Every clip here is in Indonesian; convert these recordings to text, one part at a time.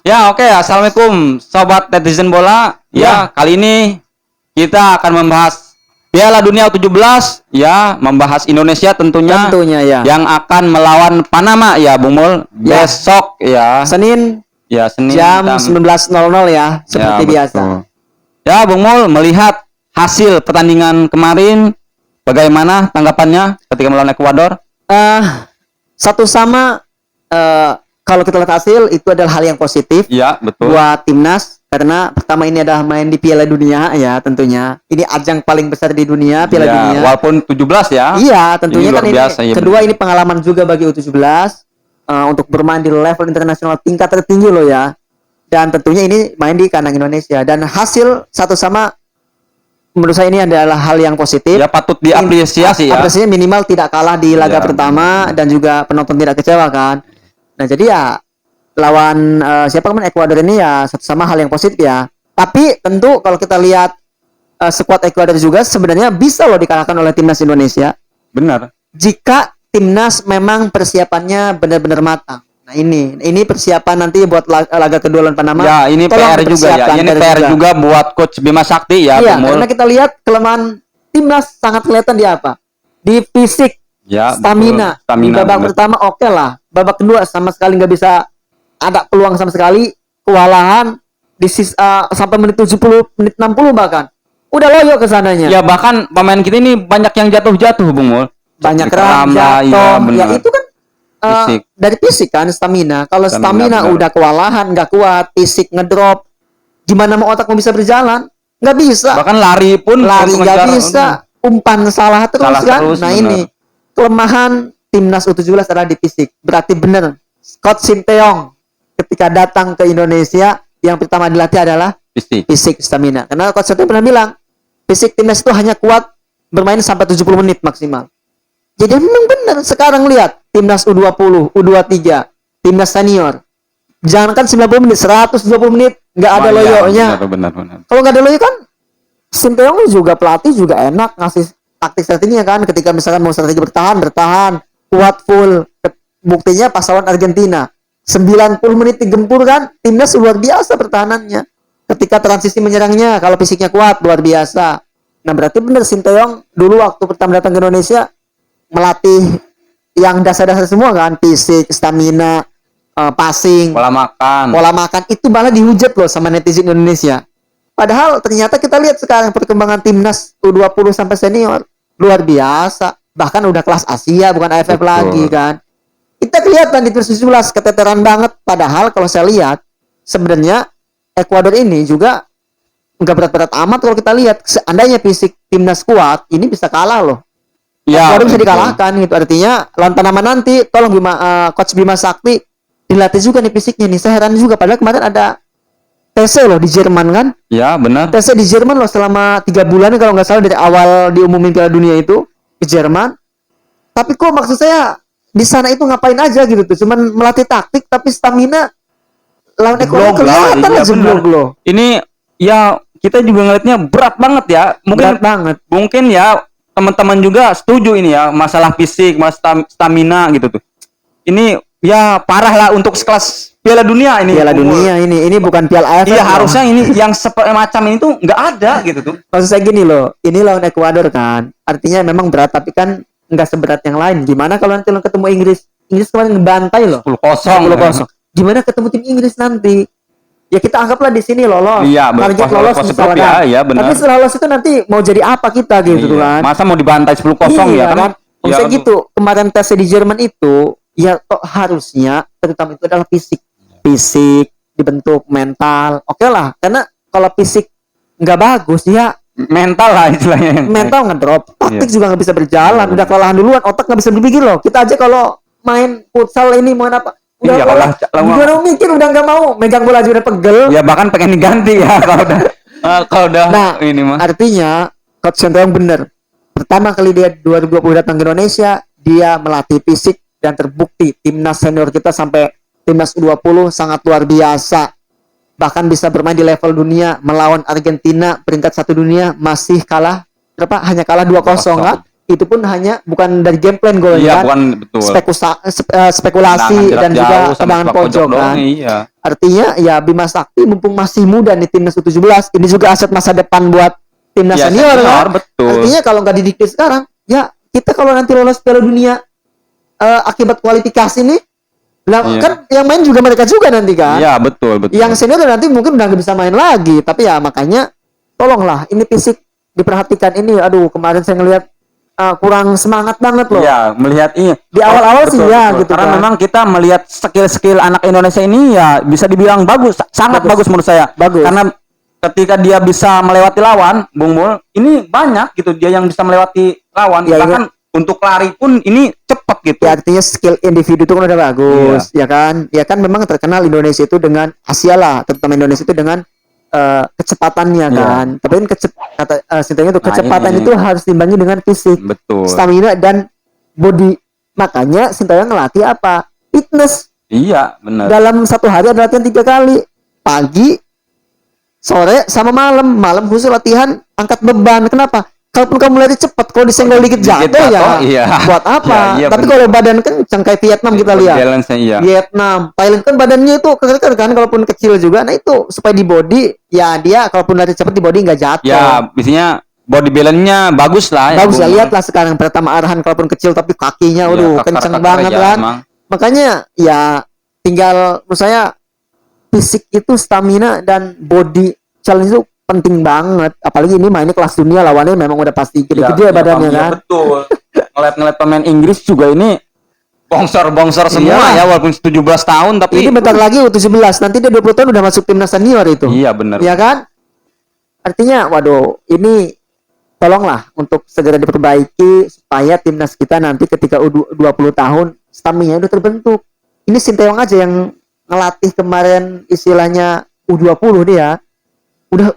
Ya, oke. Assalamualaikum sobat netizen bola. Ya, kali ini kita akan membahas Piala Dunia U17 ya, membahas Indonesia tentunya ya. yang akan melawan Panama ya, Bung Mul. Ya. Besok ya. Senin Senin jam 19.00 ya, seperti biasa. Betul. Ya, Bung Mul, melihat hasil pertandingan kemarin, bagaimana tanggapannya ketika melawan Ekuador? Satu sama, kalau kita lihat hasil itu adalah hal yang positif. Ya, betul. Buat timnas, karena pertama ini adalah main di Piala Dunia ya, tentunya. Ini ajang paling besar di dunia, Piala Dunia. Walaupun 17 ya. Iya, tentunya kan biasa, ini. Ya, kedua benar. Ini pengalaman juga bagi U17 untuk bermain di level internasional tingkat tertinggi loh ya. Dan tentunya ini main di kandang Indonesia. Dan hasil satu sama, menurut saya ini adalah hal yang positif. Ya, patut diapresiasi ya. Apresiasinya minimal tidak kalah di laga pertama dan juga penonton tidak kecewa kan. Nah, jadi ya lawan siapa kemarin Ekuador ini ya sama hal yang positif ya. Tapi tentu kalau kita lihat skuad Ekuador juga sebenarnya bisa loh dikalahkan oleh timnas Indonesia. Benar. Jika timnas memang persiapannya benar-benar matang. Nah, ini persiapan nanti buat laga kedua lawan Panama. Ya, ini PR juga ya. Ini PR juga buat coach Bima Sakti ya. Iya, karena kita lihat kelemahan timnas sangat kelihatan di apa? Di fisik. Ya, stamina. Di babak pertama oke lah. Babak kedua sama sekali nggak bisa ada peluang sama sekali. Kewalahan di sampai menit 70, menit 60 bahkan. Udah loyo ke sananya. Ya, bahkan pemain kita ini banyak yang jatuh-jatuh, Bung Mul. Banyak jatuh. Ya itu kan fisik. dari fisik kan, stamina. Kalau stamina udah kewalahan, nggak kuat, fisik ngedrop, gimana mau otak mau bisa berjalan? Nggak bisa. Bahkan lari nggak bisa. Umpan salah terus kan. Nah, bener. Ini kelemahan timnas U17 adalah di fisik. Berarti benar Coach Sinteyong ketika datang ke Indonesia yang pertama dilatih adalah fisik stamina. Karena Coach Sinteyong pernah bilang fisik timnas itu hanya kuat bermain sampai 70 menit maksimal. Jadi memang benar. Sekarang lihat timnas U20, U23, timnas senior. Jangankan 90 menit, 120 menit nggak ada loyonya. Benar. Kalau nggak ada loyo kan Sinteyong juga pelatih juga enak ngasih taktik strateginya kan, ketika misalkan mau strategi bertahan kuat full. Buktinya pas lawan Argentina 90 menit digempur kan, timnas luar biasa pertahanannya. Ketika transisi menyerangnya kalau fisiknya kuat luar biasa. Nah, berarti benar Sinteyong dulu waktu pertama datang ke Indonesia melatih yang dasar-dasar semua kan, fisik, stamina, passing, pola makan itu malah dihujat loh sama netizen Indonesia. Padahal ternyata kita lihat sekarang perkembangan timnas U20 sampai senior luar biasa. Bahkan udah kelas Asia, bukan AFF lagi kan. Kita kelihatan di timnas U17 keteteran banget. Padahal kalau saya lihat sebenarnya Ekuador ini juga nggak berat-berat amat kalau kita lihat. Seandainya fisik timnas kuat, ini bisa kalah loh. Ya, Ekuador bisa dikalahkan gitu. Artinya lawan Panama nanti tolong Coach Bima Sakti dilatih juga nih fisiknya nih. Saya heran juga padahal kemarin ada TC loh di Jerman kan? Ya, benar. TC di Jerman loh selama 3 bulan kalau nggak salah dari awal diumumin Piala Dunia itu ke Jerman. Tapi kok maksud saya di sana itu ngapain aja gitu tuh? Cuman melatih taktik tapi stamina lawan Ekuador kelihatan aja loh. Ini ya kita juga ngeliatnya berat banget ya. Mungkin ya teman-teman juga setuju ini ya masalah fisik, masalah stamina gitu tuh. Ini ya parah lah untuk sekelas Piala Dunia ini. Piala Dunia ini bukan Piala AFF. Iya, harusnya ini yang semacam ini tuh nggak ada gitu tuh. Maksud saya gini loh, ini lawan Ekuador kan, artinya memang berat tapi kan nggak seberat yang lain. Gimana kalau nanti lo ketemu Inggris kemarin ngebantai loh. 10-0. Gimana ketemu tim Inggris nanti? Ya kita anggaplah di sini lolos. Iya, target lolos misalkan. Ya, benar. Tapi setelah lolos itu nanti mau jadi apa kita gitu kan? Masa mau dibantai 10-0 ya kan? Maksudnya gitu, kemarin tes di Jerman itu ya harusnya terutama itu adalah fisik dibentuk, mental oke lah, karena kalau fisik nggak bagus ya mental lah istilahnya, mental ngedrop, taktik juga nggak bisa berjalan, udah kelelahan duluan, otak nggak bisa berpikir loh. Kita aja kalau main futsal ini mau apa udah gimana mikir, udah nggak mau megang bola aja udah pegel ya, bahkan pengen diganti ya kalau udah nah ini mah. Artinya Coach Sinteyong bener, pertama kali dia 2020 datang ke Indonesia dia melatih fisik dan terbukti timnas senior kita sampai timnas U20 sangat luar biasa. Bahkan bisa bermain di level dunia melawan Argentina peringkat 1 dunia masih kalah berapa? Hanya kalah 2-0 kan? itu pun hanya bukan dari game plan golnya Iya, kan. bukan betul. Spekulasi Tendangan jarak dan juga jauh sama tendangan sepak pojok doang, kan. iya. Artinya ya Bima Sakti mumpung masih muda nih timnas U17, ini juga aset masa depan buat timnas Ya, senior kan. betul. Artinya kalau nggak dididik sekarang, ya kita kalau nanti lolos Piala Dunia akibat kualifikasi nih, lah Iya. kan yang main juga mereka juga nanti kan. Iya, betul. Yang senior nanti mungkin udah nggak bisa main lagi, tapi ya makanya tolonglah ini fisik diperhatikan ini. Aduh, kemarin saya ngelihat kurang semangat banget loh. Iya, melihat ini Di awal-awal sih ya gitu karena kan. memang kita melihat skill-skill anak Indonesia ini ya bisa dibilang bagus, sangat bagus menurut saya. Bagus. Karena ketika dia bisa melewati lawan, Bung Mul, ini banyak gitu dia yang bisa melewati lawan. Ya, bahkan untuk lari pun ini cepat gitu. Ya artinya skill individu itu kan udah bagus, ya kan? Ya kan memang terkenal Indonesia itu dengan Asia lah, terutama Indonesia itu dengan kecepatannya kan. Tapi kan kata Sintayong itu kecepatan itu harus diimbangi dengan fisik, betul, stamina dan body. Makanya Sintayong ngelatih apa? Fitness. Iya, benar. Dalam satu hari ada latihan 3 kali, pagi, sore, sama malam. Malam khusus latihan angkat beban. Kenapa? Kalaupun kamu lari cepat, kalau disenggol dikit jatuh ya, iya. buat apa? Iya, tapi kalau badan kencang kayak Vietnam kita lihat. Iya. Vietnam, Thailand kan badannya itu kekar kan, kalaupun kecil juga. Nah itu supaya di body, ya dia kalaupun lari cepat di body nggak jatuh. Ya, biasanya body balance-nya bagus lah. Bagus lah, lihatlah sekarang pertama arahan kalaupun kecil tapi kakinya, waduh, kenceng banget kan. Emang. Makanya ya tinggal menurut saya fisik itu stamina dan body challenge itu penting banget, apalagi ini mainnya kelas dunia, lawannya memang udah pasti gede-gede badannya kan. Betul. Ngeliat pemain Inggris juga ini bongsor semua ya, walaupun 17 tahun tapi ini bentar lagi U17, nanti dia 20 tahun udah masuk timnas senior itu. Iya, benar. Iya kan? Artinya waduh, ini tolonglah untuk segera diperbaiki supaya timnas kita nanti ketika U20 tahun stamina udah terbentuk. Ini Sintayong aja yang ngelatih kemarin istilahnya U20 dia. Udah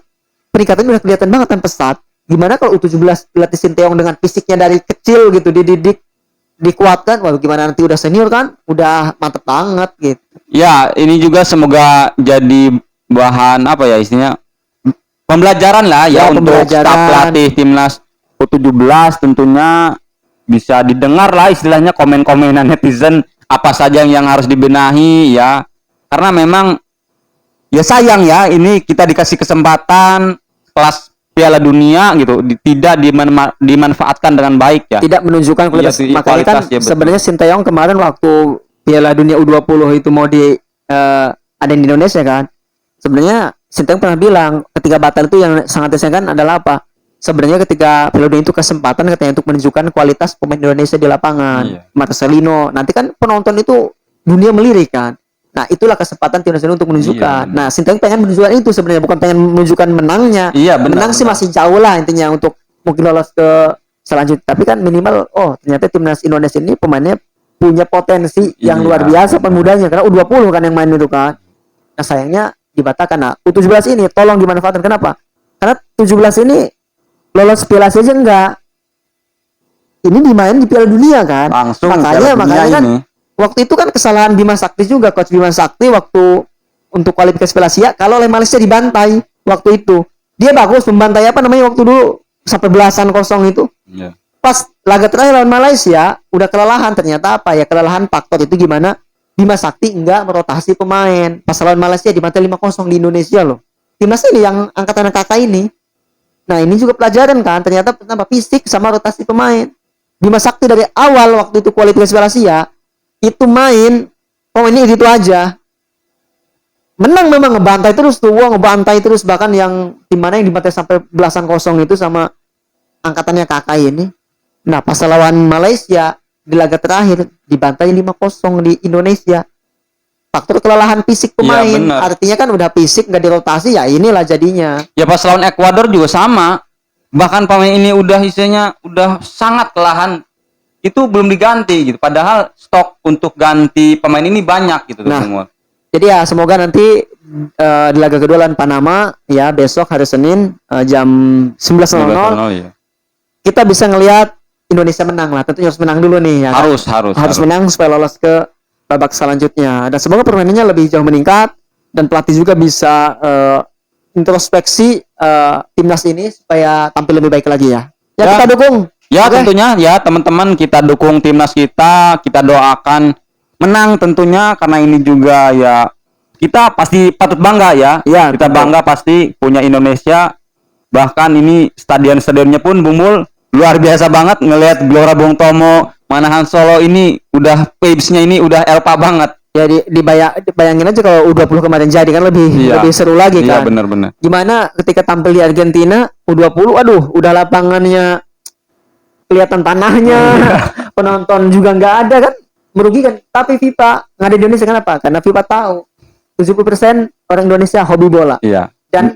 peningkatannya udah kelihatan banget kan pesat. Gimana kalau U17 dilatih Sintayong dengan fisiknya dari kecil gitu, dididik, dikuatkan, waduh gimana nanti udah senior kan, udah mantep banget gitu. Ya, ini juga semoga jadi bahan apa ya istilahnya pembelajaran lah ya untuk staf pelatih timnas U17, tentunya bisa didengar lah istilahnya komen-komenan netizen apa saja yang harus dibenahi ya. Karena memang ya sayang ya ini kita dikasih kesempatan kelas Piala Dunia gitu tidak dimanfaatkan dengan baik ya. Tidak menunjukkan kualitas. Ya, makanya kan sebenarnya Sintayong kemarin waktu Piala Dunia U20 itu mau ada di Indonesia kan. Sebenarnya Sintayong pernah bilang ketika batal itu yang sangat disayangkan adalah apa? Sebenarnya ketika Piala Dunia itu kesempatan katanya untuk menunjukkan kualitas pemain Indonesia di lapangan. Marcelino, nanti kan penonton itu dunia melirik kan. Nah, itulah kesempatan timnas Indonesia untuk menunjukkan. Nah, Sintayong pengen menunjukkan itu sebenarnya, bukan pengen menunjukkan menangnya. Menang sih masih jauh lah intinya untuk mungkin lolos ke selanjutnya. Tapi kan minimal, oh ternyata timnas Indonesia ini pemainnya punya potensi yang luar biasa pemudanya. Karena U20 kan yang main itu kan. Nah, sayangnya dibatalkan. Nah, U17 ini tolong dimanfaatkan. Kenapa? Karena 17 ini lolos Piala Asia aja enggak. Ini dimain di Piala Dunia kan. Langsung makanya kan ini. Waktu itu kan kesalahan Bima Sakti juga, coach Bima Sakti waktu untuk kualifikasi Piala Asia kalau oleh Malaysia dibantai waktu itu. Dia bagus membantai apa namanya waktu dulu sampai belasan kosong itu. Pas laga terakhir lawan Malaysia udah kelelahan, ternyata apa ya, kelelahan faktor itu gimana Bima Sakti enggak merotasi pemain. Pas lawan Malaysia dibantai 5-0 di Indonesia loh. Timnas ini yang angkatan kakak ini. Nah, ini juga pelajaran kan, ternyata tambah fisik sama rotasi pemain. Bima Sakti dari awal waktu itu kualifikasi Piala Asia itu main ini gitu aja, menang memang, ngebantai terus tuh, ngebantai terus, bahkan yang tim mana yang dibantai sampai belasan kosong itu sama angkatannya kakak ini. Nah, pas lawan Malaysia di laga terakhir dibantai 5-0 di Indonesia. Faktor kelelahan fisik pemain, artinya kan udah fisik nggak dirotasi, ya inilah jadinya. Ya pas lawan Ekuador juga sama, bahkan pemain ini udah isinya udah sangat kelelahan, itu belum diganti gitu. Padahal stok untuk ganti pemain ini banyak gitu semua. Jadi ya semoga nanti di laga kedua lawan Panama ya besok hari Senin jam 19.00 ya. Kita bisa ngelihat Indonesia menang lah. Tentunya harus menang dulu nih ya. Harus menang supaya lolos ke babak selanjutnya. Dan semoga permainannya lebih jauh meningkat dan pelatih juga bisa introspeksi timnas ini supaya tampil lebih baik lagi ya. Ya kita dukung Ya Oke. tentunya ya teman-teman kita dukung timnas kita doakan menang tentunya karena ini juga ya kita pasti patut bangga ya. Ya, Kita tentu. bangga pasti punya Indonesia. Bahkan ini stadion-stadionnya pun Bumul luar biasa banget ngelihat Gelora Bung Tomo, Manahan Solo ini udah vibes-nya ini udah Elpa banget. Ya dibayangin aja kalau U20 kemarin jadi kan Iya. lebih seru lagi Iya kan. benar-benar. Gimana ketika tampil di Argentina U20, aduh udah lapangannya kelihatan tanahnya, penonton juga nggak ada kan, merugikan. Tapi FIFA nggak ada di Indonesia kenapa? Karena FIFA tahu 70% orang Indonesia hobi bola Iya. dan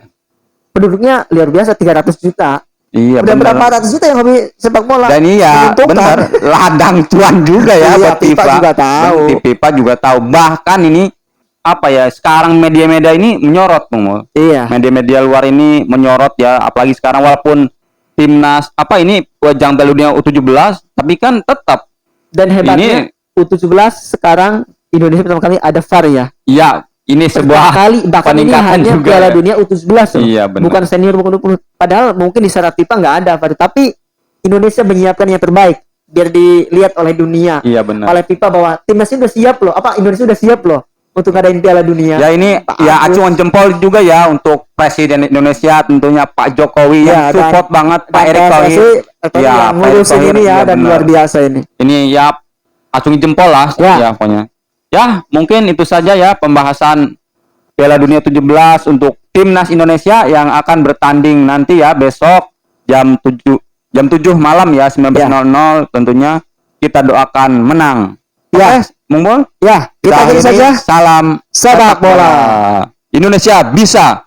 penduduknya luar biasa 300 juta. Iya Udah benar. berapa ratus juta yang hobi sepak bola? Dan iya Menentukan. benar ladang cuan juga ya Iya, buat FIFA juga tahu. FIFA juga tahu. Bahkan ini apa ya sekarang media-media ini menyorot Bung. Iya. Media-media luar ini menyorot ya apalagi sekarang walaupun timnas apa ini ajang Piala Dunia U17 tapi kan tetap Dan hebatnya U17 sekarang Indonesia pertama kali ada VAR ya. ya ini sebuah Bahkan ini peningkatan hanya juga Piala ya. Dunia U17 loh. Iya, benar. Bukan senior bukan 20. Padahal mungkin di syarat FIFA nggak ada VAR, tapi Indonesia menyiapkan yang terbaik biar dilihat oleh dunia. Iya benar. Oleh FIFA bahwa timnasnya udah siap loh. Indonesia udah siap loh untuk ngadain Piala Dunia. Ya ini ya acungan jempol juga ya untuk Presiden Indonesia tentunya Pak Jokowi Ya, yang support banget Pak Erick Thohir. Ya, Pak Erick ngurusin Thohir, ini ya iya, dan benar. luar biasa ini. Ini ya acungi jempol lah Ya. ya pokoknya. Ya, mungkin itu saja ya pembahasan Piala Dunia 17 untuk timnas Indonesia yang akan bertanding nanti ya besok jam 7 malam ya 19.00 tentunya kita doakan menang. Ya. Oke, Bung Bol? Ya, kita akhiri akhiri. saja. Salam Sepak bola. Indonesia bisa.